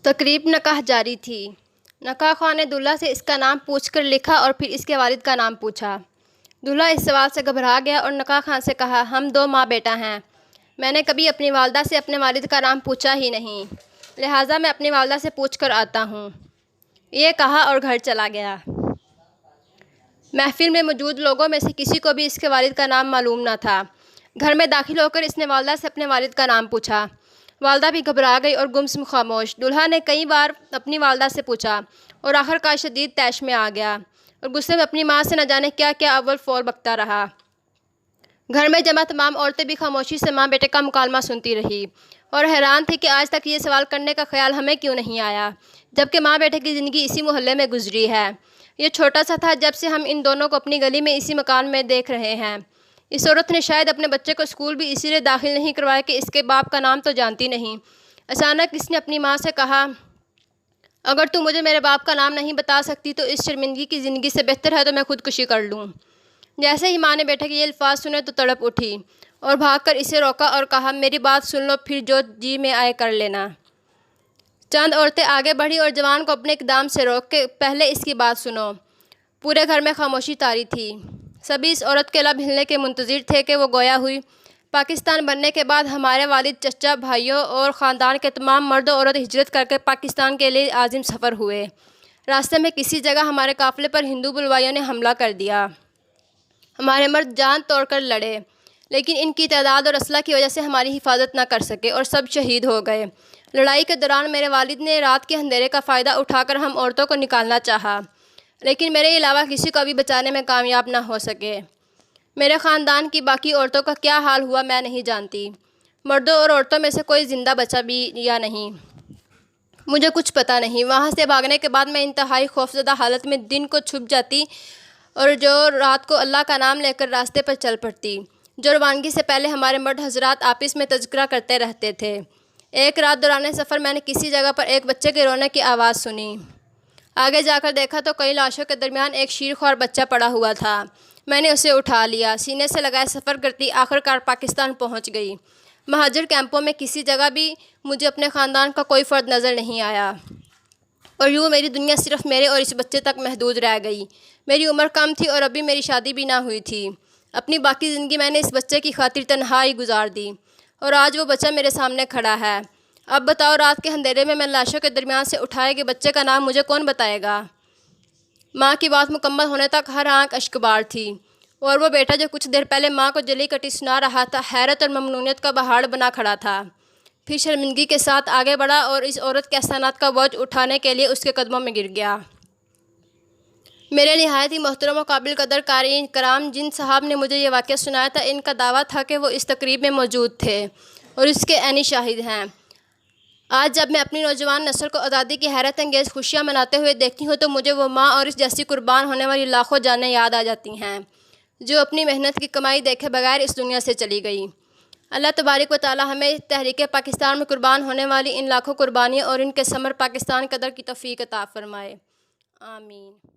تقریب نکاح جاری تھی۔ نکاح خواہ نے دولہا سے اس کا نام پوچھ کر لکھا اور پھر اس کے والد کا نام پوچھا۔ دولہا اس سوال سے گھبرا گیا اور نکاح خواہ سے کہا، ہم دو ماں بیٹا ہیں، میں نے کبھی اپنی والدہ سے اپنے والد کا نام پوچھا ہی نہیں، لہٰذا میں اپنی والدہ سے پوچھ کر آتا ہوں۔ یہ کہا اور گھر چلا گیا۔ محفل میں موجود لوگوں میں سے کسی کو بھی اس کے والد کا نام معلوم نہ تھا۔ گھر میں داخل ہو کر اس نے والدہ سے اپنے والد کا نام پوچھا۔ والدہ بھی گھبرا گئی اور گمسم خاموش۔ دولہا نے کئی بار اپنی والدہ سے پوچھا اور آخرکار شدید طیش میں آ گیا اور غصے میں اپنی ماں سے نہ جانے کیا کیا اول فول بکتا رہا۔ گھر میں جمع تمام عورتیں بھی خاموشی سے ماں بیٹے کا مکالمہ سنتی رہی اور حیران تھی کہ آج تک یہ سوال کرنے کا خیال ہمیں کیوں نہیں آیا، جبکہ ماں بیٹے کی زندگی اسی محلے میں گزری ہے۔ یہ چھوٹا سا تھا جب سے ہم ان دونوں کو اپنی گلی میں اسی مکان میں دیکھ رہے ہیں۔ اس عورت نے شاید اپنے بچے کو اسکول بھی اسی لیے داخل نہیں کروایا کہ اس کے باپ کا نام تو جانتی نہیں۔ اچانک اس نے اپنی ماں سے کہا، اگر تم مجھے میرے باپ کا نام نہیں بتا سکتی تو اس شرمندگی کی زندگی سے بہتر ہے تو میں خودکشی کر لوں۔ جیسے ہی ماں نے بیٹے کے یہ الفاظ سنے تو تڑپ اٹھی اور بھاگ کر اسے روکا اور کہا، میری بات سن لو، پھر جو جی میں آئے کر لینا۔ چند عورتیں آگے بڑھی اور جوان کو اپنے اقدام سے روک کے، پہلے اس کی بات سنو۔ پورے گھر میں خاموشی طاری تھی۔ سبھی اس عورت کے لب ہلنے کے منتظر تھے کہ وہ گویا ہوئی، پاکستان بننے کے بعد ہمارے والد، چچا، بھائیوں اور خاندان کے تمام مرد و عورت ہجرت کر کے پاکستان کے لیے عازم سفر ہوئے۔ راستے میں کسی جگہ ہمارے قافلے پر ہندو بلوائیوں نے حملہ کر دیا۔ ہمارے مرد جان توڑ کر لڑے، لیکن ان کی تعداد اور اسلحہ کی وجہ سے ہماری حفاظت نہ کر سکے اور سب شہید ہو گئے۔ لڑائی کے دوران میرے والد نے رات کے اندھیرے کا فائدہ اٹھا کر ہم عورتوں کو نکالنا چاہا، لیکن میرے علاوہ کسی کو بھی بچانے میں کامیاب نہ ہو سکے۔ میرے خاندان کی باقی عورتوں کا کیا حال ہوا میں نہیں جانتی۔ مردوں اور عورتوں میں سے کوئی زندہ بچا بھی یا نہیں، مجھے کچھ پتہ نہیں۔ وہاں سے بھاگنے کے بعد میں انتہائی خوفزدہ حالت میں دن کو چھپ جاتی اور جو رات کو اللہ کا نام لے کر راستے پر چل پڑتی، جو روانگی سے پہلے ہمارے مرد حضرات آپس میں تذکرہ کرتے رہتے تھے۔ ایک رات دوران سفر میں نے کسی جگہ پر ایک بچے کے رونے کی آواز سنی۔ آگے جا کر دیکھا تو کئی لاشوں کے درمیان ایک شیرخوار بچہ پڑا ہوا تھا۔ میں نے اسے اٹھا لیا، سینے سے لگائے سفر کرتی آخرکار پاکستان پہنچ گئی۔ مہاجر کیمپوں میں کسی جگہ بھی مجھے اپنے خاندان کا کوئی فرد نظر نہیں آیا اور یوں میری دنیا صرف میرے اور اس بچے تک محدود رہ گئی۔ میری عمر کم تھی اور ابھی میری شادی بھی نہ ہوئی تھی۔ اپنی باقی زندگی میں نے اس بچے کی خاطر تنہائی گزار دی اور آج وہ بچہ میرے سامنے کھڑا ہے۔ اب بتاؤ، رات کے اندھیرے میں لاشوں کے درمیان سے اٹھائے گئے بچے کا نام مجھے کون بتائے گا؟ ماں کی بات مکمل ہونے تک ہر آنکھ اشکبار تھی اور وہ بیٹا جو کچھ دیر پہلے ماں کو جلی کٹی سنا رہا تھا حیرت اور ممنونیت کا پہاڑ بنا کھڑا تھا، پھر شرمندگی کے ساتھ آگے بڑھا اور اس عورت کے احسانات کا بوجھ اٹھانے کے لیے اس کے قدموں میں گر گیا۔ میرے نہایت ہی محترم و قابل قدر قارئین کرام، جن صاحب نے مجھے یہ واقعہ سنایا تھا، ان کا دعویٰ تھا کہ وہ اس تقریب میں موجود تھے اور اس کے عینی شاہد ہیں۔ آج جب میں اپنی نوجوان نسل کو آزادی کی حیرت انگیز خوشیاں مناتے ہوئے دیکھتی ہوں تو مجھے وہ ماں اور اس جیسی قربان ہونے والی لاکھوں جانیں یاد آ جاتی ہیں جو اپنی محنت کی کمائی دیکھے بغیر اس دنیا سے چلی گئی۔ اللہ تبارک و تعالی ہمیں تحریک پاکستان میں قربان ہونے والی ان لاکھوں قربانیوں اور ان کے ثمر پاکستان قدر کی توفیق عطا فرمائے، آمین۔